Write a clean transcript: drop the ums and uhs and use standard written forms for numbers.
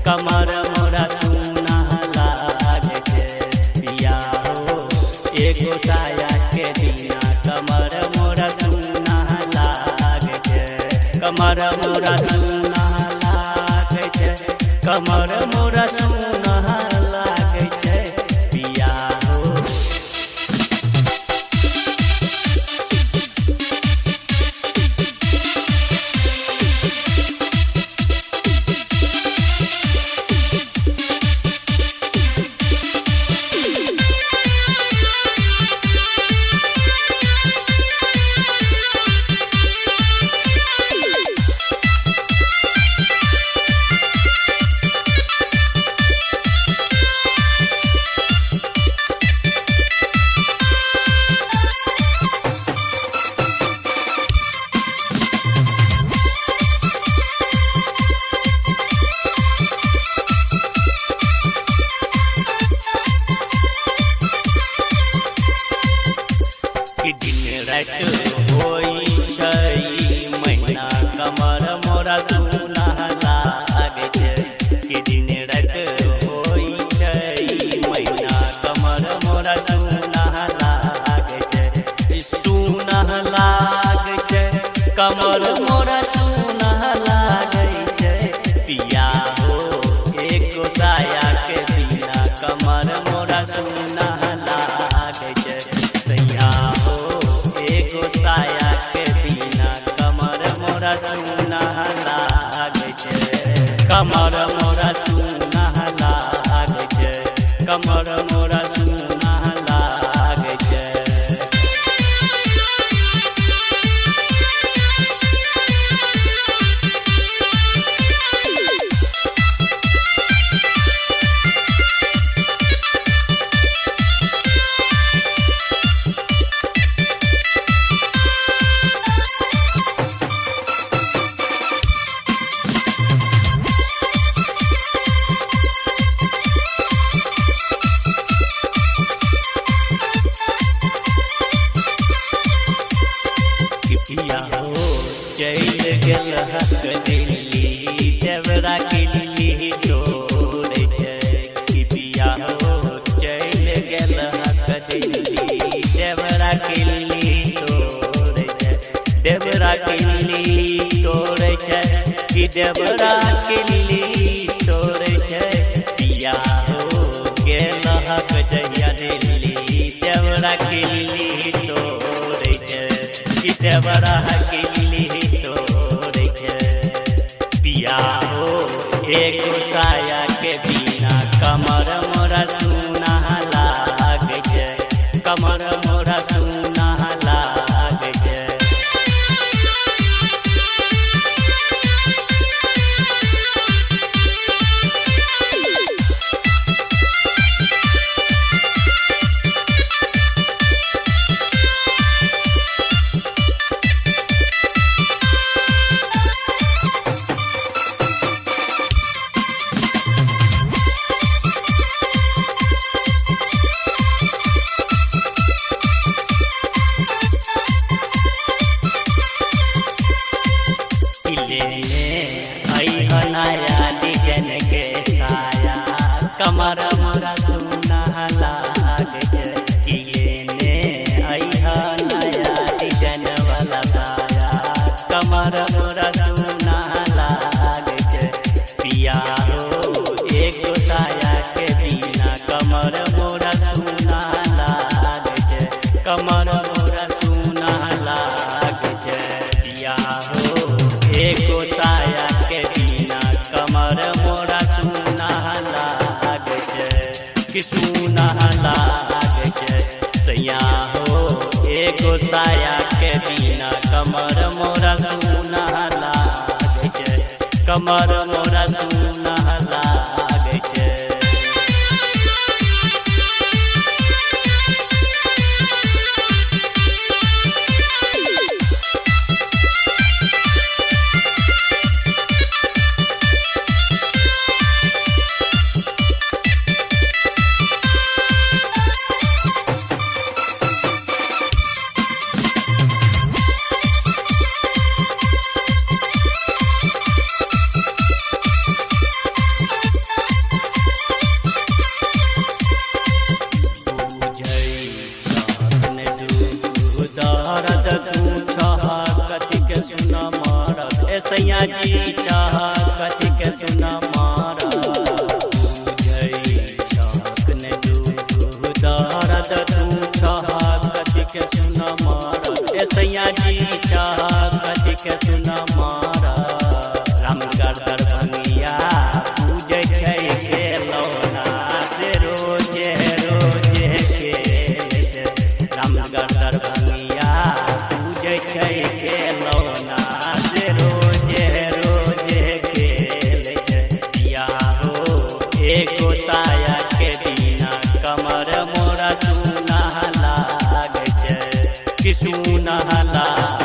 कमर मोरा सुना लागे छे पिया हो एगो साया के बिना कमर मोरा सुना लागे छे कमर मोरा सुना लागे छे कमर मोरा सुना लागे छे पिया हो होई छई महीना कमर मोरा सुना लागे छे कि दिन रात होई छई महीना कमर मोरा सुना लागे छे सुना लागे छे कमर मोरा सुना लागे छे पिया हो एको साया के बिना कमर मोरा सुना लागे छे सैया हो एगो साया के बिना कमर मोरा सुना लागे छे कमर मोरा सुना लागे छे कमर मोरा सुना लागे छे पिया हो चल गेल हक दिल्ली देवरा किल्ली तोड़े छे कि पिया हो चल गेल हक दिल्ली देवरा किल्ली तोड़े छे देवरा किल्ली तोड़े छे कि देवरा किल्ली तोड़े छे पिया हो गेल हक जहिया दिल्ली देवरा किल्ली तोड़े छे देवरा किल्ली तोड़े छे पिया हो एगो साया के बिना कमर मोरा सुना लागे छे कमर मोरा सुना लागे छे नया डिजाइन के साया कमर मोरा सुना लागे छे कि लेने आइहा नया डिजाइन वाला साया कमर मोरा सुना लागे छे पिया हो एगो साया के बिना कमर मोरा सुना लागे छे कमर मोरा सुना लागे छे पिया हो एको साया के बिना कमर मोरा सुना लागे छै कि सुना लागे छै सैया हो एको साया के बिना कमर मोरा सुना लागे छै कमर मोरा सुना लागे छै। दर्द तू चाह कथी के सुना मारत ए सैया जी चाह कथी के सुना मारत ने दर्द तू चाह कथी के सुना मारत ए सैया जी चाह कथी के सुना मारत रामगढ़ दरभंगिया पूजे छै खेलौना से रोजे रोजे खेले छै रामगढ़ दरभंगिया पूजे छै खेलौना से रोजे रोजे खेले छै या हो एको साया के बिना कमर मोरा सुना लागे छै कि सुना लागे